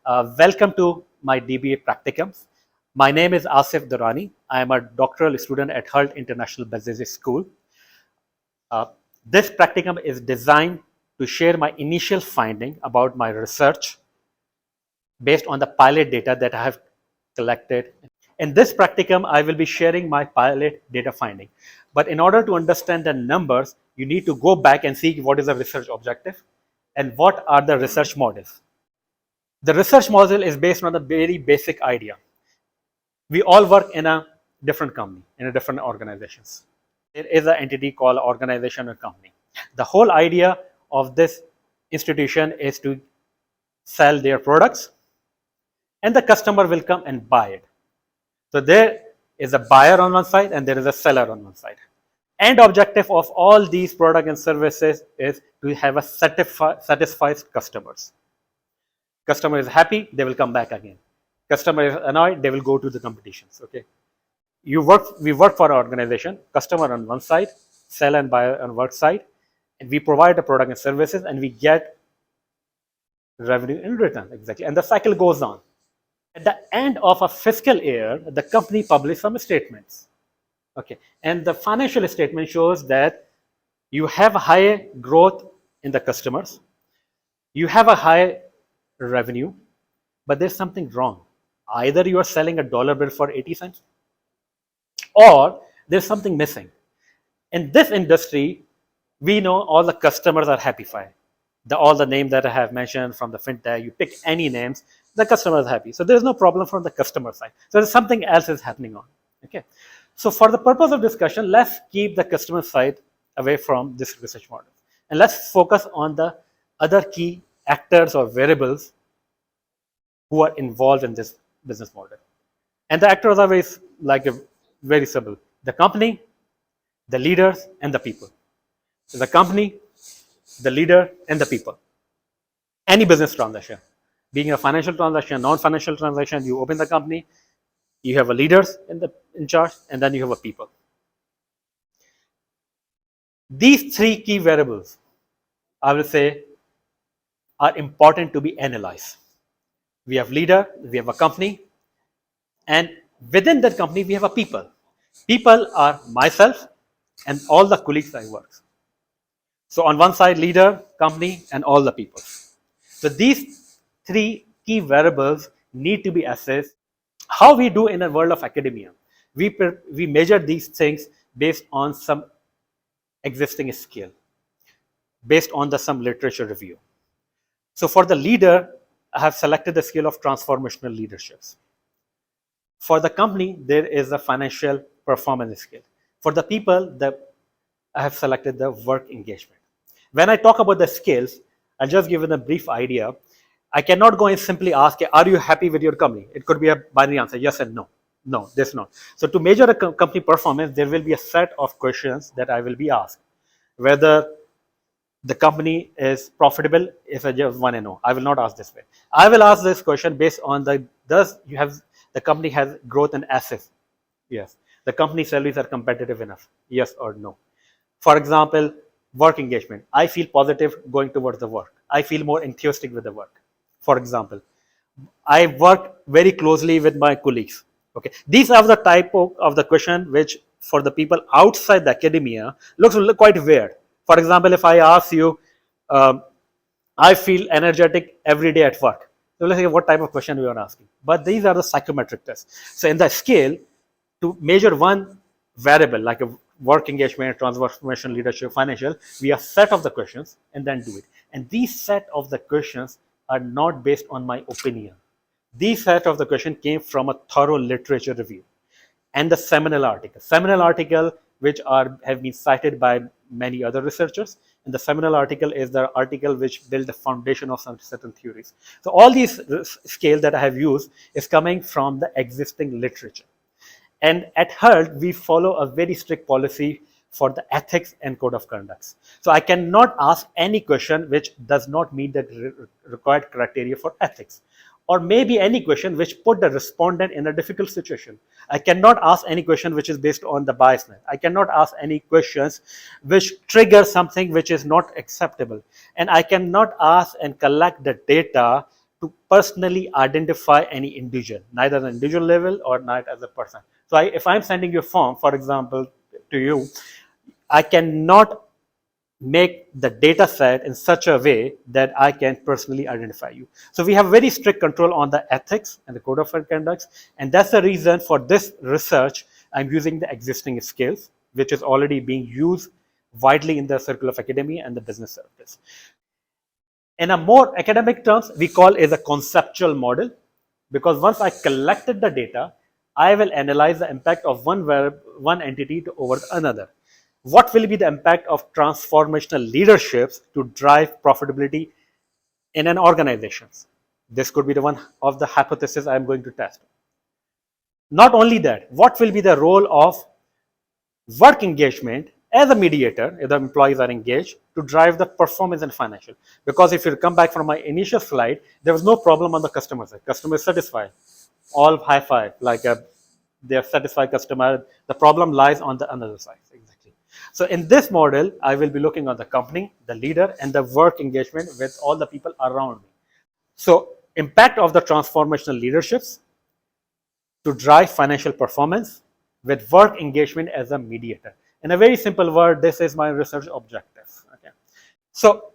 Welcome to my DBA Practicum. My name is Asif Durrani. I am a doctoral student at Hult International Business School. This practicum is designed to share my initial finding about my research based on the pilot data that I have collected. In this practicum, I will be sharing my pilot data finding. But in order to understand the numbers, you need to go back and see what is the research objective and what are the research models. The research model is based on a very basic idea. We all work in a different company, in a different organizations. There is an entity called organization or company. The whole idea of this institution is to sell their products and the customer will come and buy it. So there is a buyer on one side and there is a seller on one side. End objective of all these products and services is to have a satisfied customers. Customer is happy, they will come back again. Customer is annoyed, they will go to the competitions. Okay, we work for an organization, customer on one side, seller and buyer on one side, and we provide the product and services, and we get revenue in return. Exactly, and the cycle goes on. At the end of a fiscal year, the company publishes some statements. Okay, and the financial statement shows that you have a high growth in the customers, you have a high revenue, but there's something wrong. Either you are selling a dollar bill for 80 cents or there's something missing. In this industry, we know all the customers are happy. All the names that I have mentioned from the fintech, you pick any names, the customer is happy. So there's no problem from the customer side. So there's something else is happening on. Okay. So for the purpose of discussion, let's keep the customer side away from this research model. And let's focus on the other key actors or variables who are involved in this business model. And the actors are very simple. The company, the leaders, and the people. So the company, the leader, and the people. Any business transaction, being a financial transaction, non-financial transaction, you open the company, you have a leaders in charge, and then you have a people. These three key variables, I will say, are important to be analyzed. We have leader, we have a company, and within that company, we have a people. People are myself and all the colleagues I work. So on one side, leader, company, and all the people. So these three key variables need to be assessed. How we do in a world of academia, we measure these things based on some existing skill, based on some literature review. So for the leader, I have selected the skill of transformational leadership. For the company, there is a financial performance skill. For the people, I have selected the work engagement. When I talk about the skills, I'll just give you a brief idea. I cannot go and simply ask, are you happy with your company? It could be a binary answer, yes and no. No, there's not. So to measure a company performance, there will be a set of questions that I will be asked. Whether the company is profitable, if I just want to know. I will not ask this way. I will ask this question based on the company has growth in assets? Yes. The company salaries are competitive enough? Yes or no. For example, work engagement. I feel positive going towards the work. I feel more enthusiastic with the work. For example, I work very closely with my colleagues. Okay. These are the type of the question which for the people outside the academia looks quite weird. For example, if I ask you, I feel energetic every day at work. So let's say what type of question we are asking. But these are the psychometric tests. So in the scale, to measure one variable like a work engagement, transformation, leadership, financial, we have set of the questions and then do it. And these set of the questions are not based on my opinion. These set of the question came from a thorough literature review and the seminal article which have been cited by many other researchers. And the seminal article is the article which built the foundation of some certain theories. So all these scale that I have used is coming from the existing literature. And at Hult, we follow a very strict policy for the ethics and code of conduct. So I cannot ask any question which does not meet the required criteria for ethics. Or maybe any question which put the respondent in a difficult situation. I cannot ask any question which is based on the biasness. I cannot ask any questions which trigger something which is not acceptable. And I cannot ask and collect the data to personally identify any individual, neither at an individual level or not as a person. So if I'm sending you a form, for example, to you, I cannot make the data set in such a way that I can personally identify you. So we have very strict control on the ethics and the code of conduct, and that's the reason for this research I'm using the existing skills, which is already being used widely in the circle of academia and the business circles. In a more academic terms, we call it a conceptual model, because once I collected the data, I will analyze the impact of one entity to over another. What will be the impact of transformational leaderships to drive profitability in an organization? This could be the one of the hypothesis I'm going to test. Not only that, what will be the role of work engagement as a mediator, if the employees are engaged, to drive the performance and financial? Because if you come back from my initial slide, there was no problem on the customer side. Customer is satisfied. All high five, like they are satisfied customer. The problem lies on the another side. Exactly. So in this model, I will be looking at the company, the leader, and the work engagement with all the people around me. So impact of the transformational leaderships to drive financial performance with work engagement as a mediator. In a very simple word, this is my research objective. Okay. So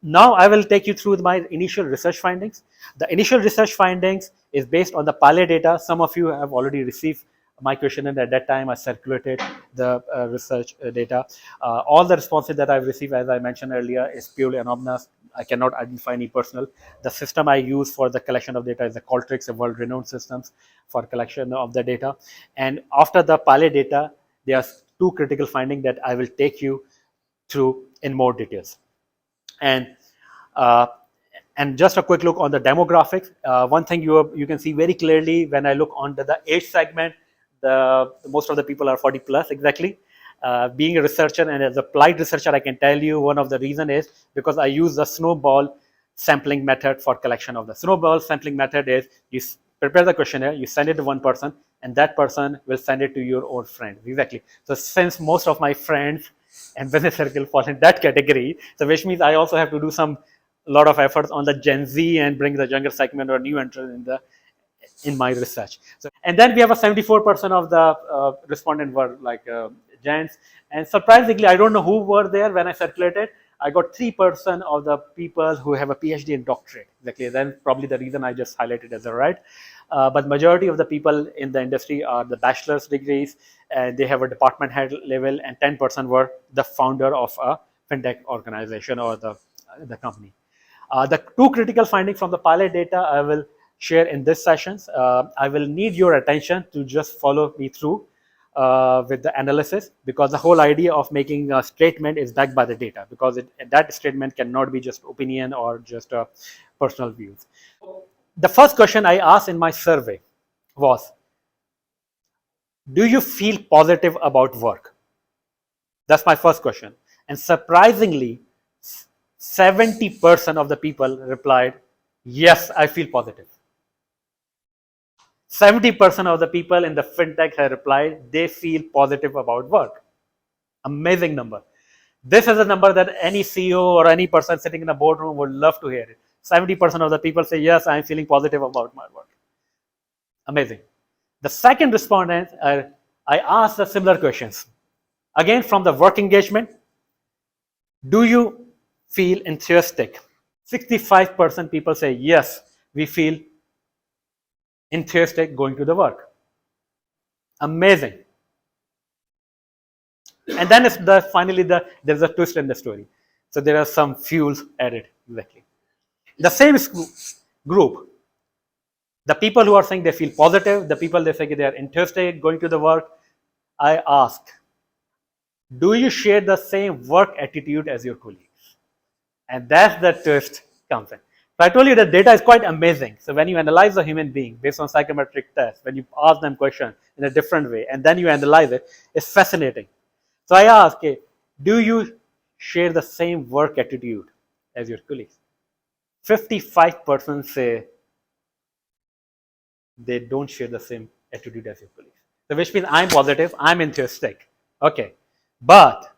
now I will take you through my initial research findings. The initial research findings is based on the pilot data. Some of you have already received my questionnaire. At that time I circulated the research data. All the responses that I've received, as I mentioned earlier, is purely anonymous. I cannot identify any personal. The system I use for the collection of data is the Qualtrics, a world-renowned systems for collection of the data. And after the pilot data, there are two critical findings that I will take you through in more details. And just a quick look on the demographics. One thing you can see very clearly when I look onto the age segment, most of the people are 40 plus exactly. Being a researcher and as a applied researcher, I can tell you one of the reason is because I use the snowball sampling method for collection of the snowball sampling method is you prepare the questionnaire, you send it to one person, and that person will send it to your own friend. Exactly. So since most of my friends and business circle fall in that category, so which means I also have to do a lot of efforts on the Gen Z and bring the younger segment or new entrant in my research. So, and then we have a 74% of the respondent were like gents, and surprisingly, I don't know who were there when I circulated. I got 3% of the people who have a PhD and doctorate. Exactly, then probably the reason I just highlighted as a right. But majority of the people in the industry are the bachelor's degrees, and they have a department head level, and 10% were the founder of a fintech organization or the company. The two critical findings from the pilot data I will share in this sessions. I will need your attention to just follow me through with the analysis, because the whole idea of making a statement is backed by the data, because that statement cannot be just opinion or just personal views. The first question I asked in my survey was, do you feel positive about work? That's my first question. And surprisingly, 70% of the people replied, yes, I feel positive. 70% of the people in the fintech have replied they feel positive about work. Amazing number. This is a number that any CEO or any person sitting in a boardroom would love to hear it. 70% of the people say, yes, I'm feeling positive about my work. Amazing. The second respondent, I asked the similar questions. Again, from the work engagement, do you feel enthusiastic? 65% people say, yes, we feel enthusiastic going to the work. Amazing. And then finally there's a twist in the story. So there are some fuels added. Exactly. The same group, the people who are saying they feel positive, the people they say they are enthusiastic going to the work, I asked, do you share the same work attitude as your colleagues? And that's the twist comes in. So I told you that data is quite amazing. So when you analyze a human being based on psychometric tests, when you ask them questions in a different way, and then you analyze it, it's fascinating. So I ask, okay, do you share the same work attitude as your colleagues? 55% say they don't share the same attitude as your colleagues. So which means I'm positive, I'm enthusiastic. Okay, but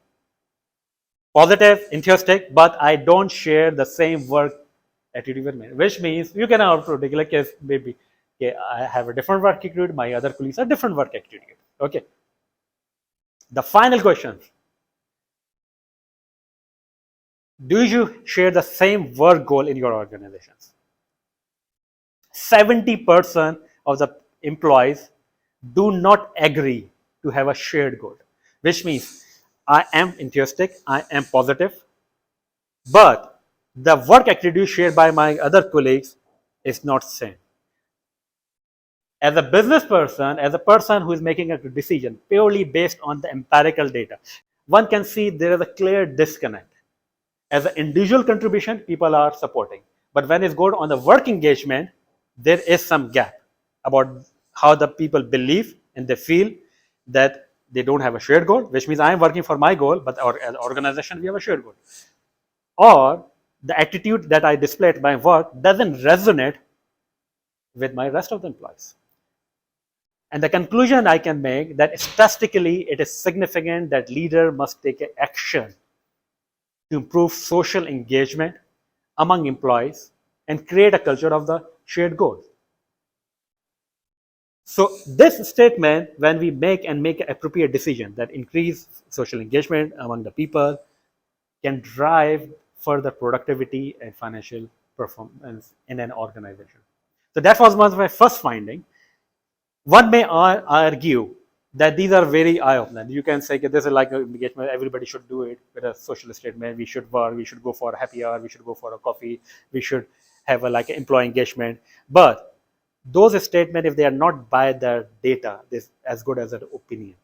positive, enthusiastic, but I don't share the same work attitude will matter, which means you can also declare case maybe, okay, I have a different work attitude, my other colleagues are different work attitude. Okay. The final question: do you share the same work goal in your organizations? 70% of the employees do not agree to have a shared goal, which means I am enthusiastic, I am positive, but the work activity shared by my other colleagues is not same. As a business person, as a person who is making a decision purely based on the empirical data, one can see there is a clear disconnect. As an individual contribution, people are supporting. But when it's good on the work engagement, there is some gap about how the people believe and they feel that they don't have a shared goal, which means I am working for my goal, but as an organization, we have a shared goal. Or the attitude that I display at my work doesn't resonate with my rest of the employees. And the conclusion I can make that statistically it is significant that leader must take action to improve social engagement among employees and create a culture of the shared goal. So this statement, when we make an appropriate decision that increase social engagement among the people, can drive further productivity and financial performance in an organization. So that was one of my first finding. One may argue that these are very eye-opening. You can say this is like a engagement, everybody should do it with a social statement. We should work, we should go for a happy hour, we should go for a coffee, we should have a like employee engagement. But those statements, if they are not by the data, is as good as an opinion.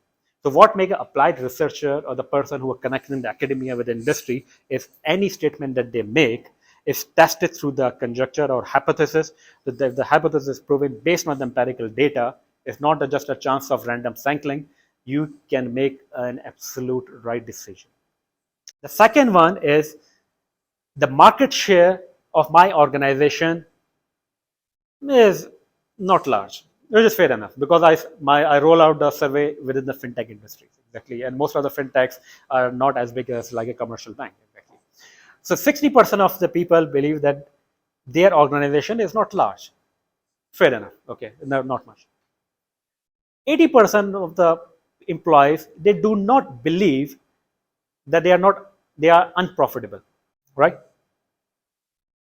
So what make an applied researcher or the person who are connected in the academia with the industry is any statement that they make is tested through the conjecture or hypothesis. That the hypothesis is proven based on the empirical data. It's not just a chance of random sampling. You can make an absolute right decision. The second one is the market share of my organization is not large, which is fair enough because I roll out the survey within the fintech industry exactly, and most of the fintechs are not as big as like a commercial bank exactly. So 60% of the people believe that their organization is not large. Fair enough. Okay, no, not much. 80% of the employees they do not believe that they are unprofitable, right?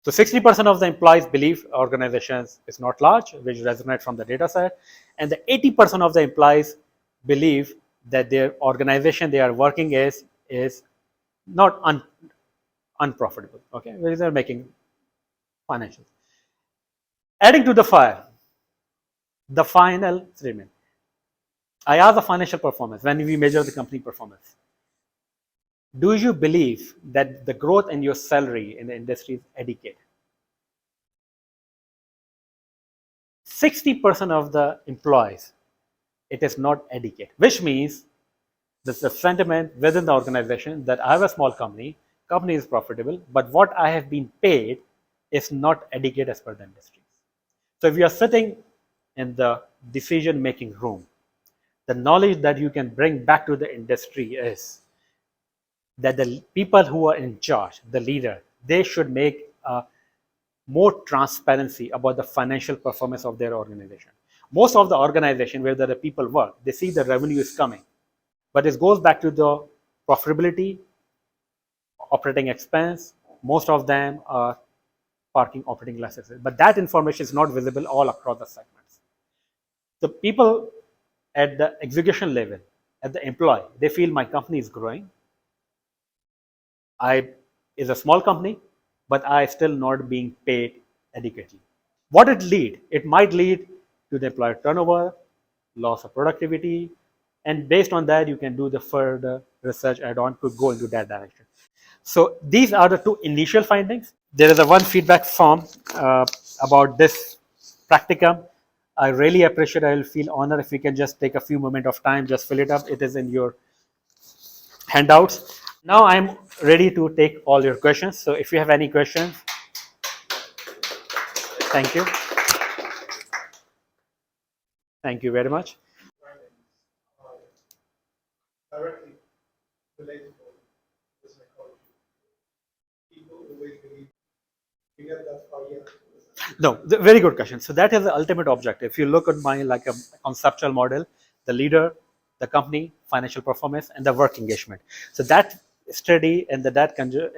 So 60% of the employees believe organizations is not large, which resonates from the data set, and the 80% of the employees believe that their organization they are working is not unprofitable. Okay, where they're making financials. Adding to the fire, the final statement. I ask the financial performance when we measure the company performance. Do you believe that the growth in your salary in the industry is adequate? 60% of the employees, it is not adequate, which means there's a sentiment within the organization that I have a small company is profitable, but what I have been paid is not adequate as per the industry. So if you are sitting in the decision-making room, the knowledge that you can bring back to the industry is that the people who are in charge, the leader, they should make more transparency about the financial performance of their organization. Most of the organization where the people work, they see the revenue is coming, but it goes back to the profitability, operating expense. Most of them are parking operating losses, but that information is not visible all across the segments. The people at the execution level, at the employee, they feel my company is growing. I is a small company, but I still not being paid adequately. What it lead? It might lead to the employee turnover, loss of productivity, and based on that, you can do the further research add-on to go into that direction. So these are the two initial findings. There is a one feedback form about this practicum. I really appreciate. I will feel honored if we can just take a few moments of time, just fill it up. It is in your handouts. Now I'm ready to take all your questions. So if you have any questions, thank you. Thank you very much. Directly related to psychology. People always believe No, very good question. So that is the ultimate objective. If you look at my like a conceptual model, the leader, the company, financial performance, and the work engagement. So that study and that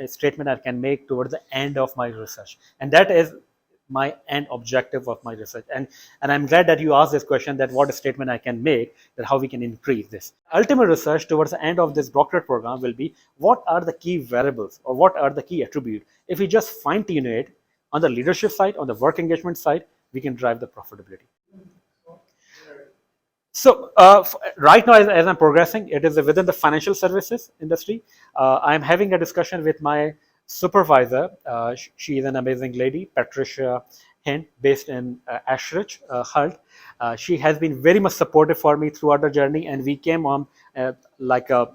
statement I can make towards the end of my research, and that is my end objective of my research. And I'm glad that you asked this question, that what statement I can make, that how we can increase this. Ultimate research towards the end of this doctorate program will be what are the key variables or what are the key attributes. If we just fine tune it on the leadership side, on the work engagement side, we can drive the profitability. So right now, as I'm progressing, it is within the financial services industry. I'm having a discussion with my supervisor. She is an amazing lady, Patricia Hint, based in Ashridge, Hult. She has been very much supportive for me throughout the journey, and we came on like a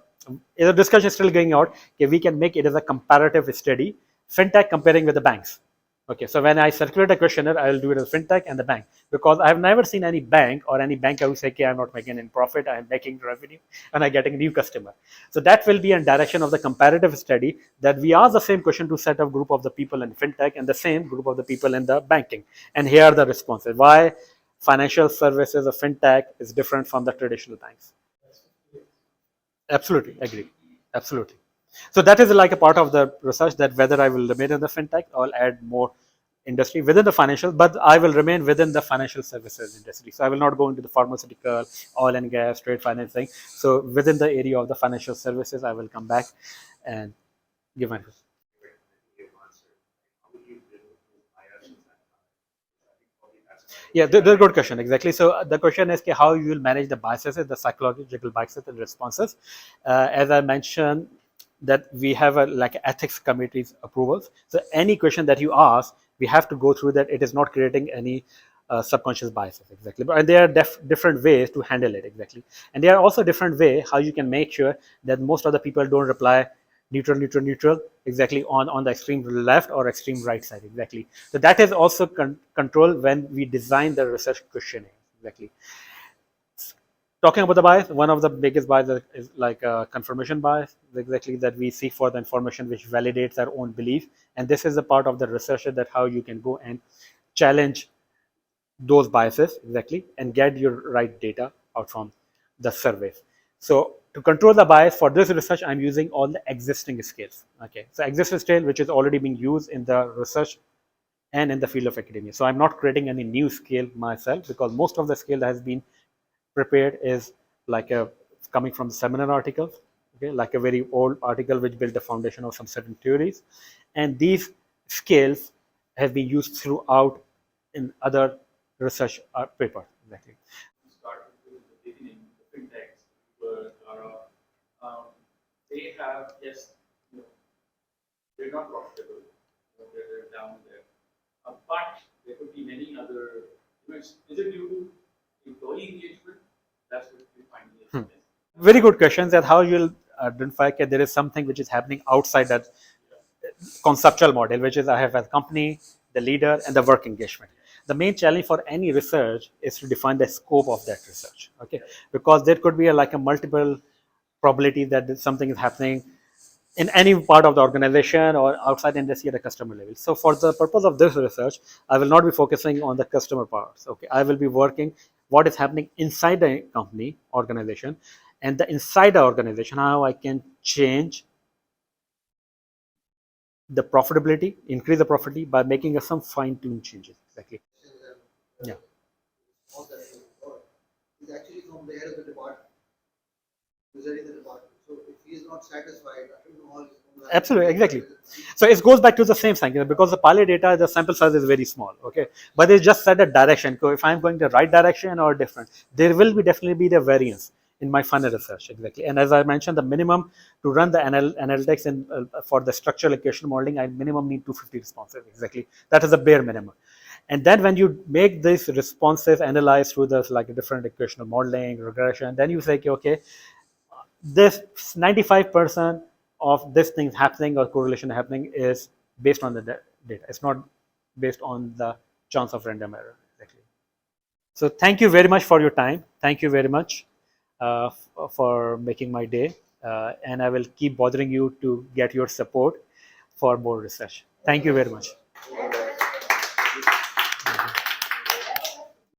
the discussion is still going out. Okay, we can make it as a comparative study, fintech comparing with the banks. Okay, so when I circulate a questionnaire, I will do it as fintech and the bank, because I have never seen any bank or any bank who say, okay, I'm not making any profit, I'm making revenue, and I'm getting a new customer. So that will be in direction of the comparative study, that we ask the same question to set up group of the people in fintech and the same group of the people in the banking. And here are the responses. Why financial services or fintech is different from the traditional banks. Absolutely, agree. Absolutely. So that is like a part of the research, that whether I will remain in the fintech or add more industry within the financial, but I will remain within the financial services industry. So I will not go into the pharmaceutical, oil and gas, trade financing. So within the area of the financial services, I will come back and give my. Yeah, they're a good question. Exactly. So the question is how you will manage the biases, the psychological biases and responses. As I mentioned, that we have a like ethics committee's approvals. So any question that you ask, we have to go through that. It is not creating any subconscious biases. Exactly. But there are different ways to handle it. Exactly. And there are also different way how you can make sure that most of the people don't reply neutral, neutral, neutral, exactly on the extreme left or extreme right side, exactly. So that is also controlled when we design the research questionnaire, exactly. Talking about the bias, one of the biggest biases is like a confirmation bias, exactly, that we seek for the information which validates our own belief. And this is a part of the research, that how you can go and challenge those biases, exactly, and get your right data out from the surveys. So to control the bias for this research, I'm using all the existing scales. Okay, so existing scale which is already being used in the research and in the field of academia. So I'm not creating any new scale myself, because most of the scale that has been prepared is like a coming from seminar articles. Okay, like a very old article which built the foundation of some certain theories, and these scales have been used throughout in other research papers. Exactly. Started with the beginning, the fintechs they have just, they're not profitable, they're down there. But there could be many other events. Is it due to employee engagement? That's what we find. Very good questions. That how you'll identify that there is something which is happening outside that conceptual model, which is I have a company, the leader, and the work engagement. The main challenge for any research is to define the scope of that research. Okay, because there could be like a multiple probability that something is happening in any part of the organization or outside industry at a customer level. So for the purpose of this research, I will not be focusing on the customer parts. Okay, I will be working what is happening inside the company organization, and the inside the organization, how I can change the profitability, increase the profitability by making some fine-tuned changes. Exactly. Yeah. Is actually from the head of the department, presiding the department. So if he is not satisfied, I don't know how. Absolutely, exactly. So it goes back to the same thing, because the pilot data, the sample size is very small. Okay, but it just set a direction. So if I'm going the right direction or different, there will be definitely be the variance in my final research. Exactly. And as I mentioned, the minimum to run the analytics in for the structural equation modeling, I minimum need 250 responses. Exactly. That is the bare minimum. And then when you make these responses analyzed through the like different equational modeling, regression, then you say, okay, this 95% of this thing happening or correlation happening is based on the data. It's not based on the chance of random error. Exactly. So thank you very much for your time. Thank you very much for making my day. And I will keep bothering you to get your support for more research. Thank you very much. over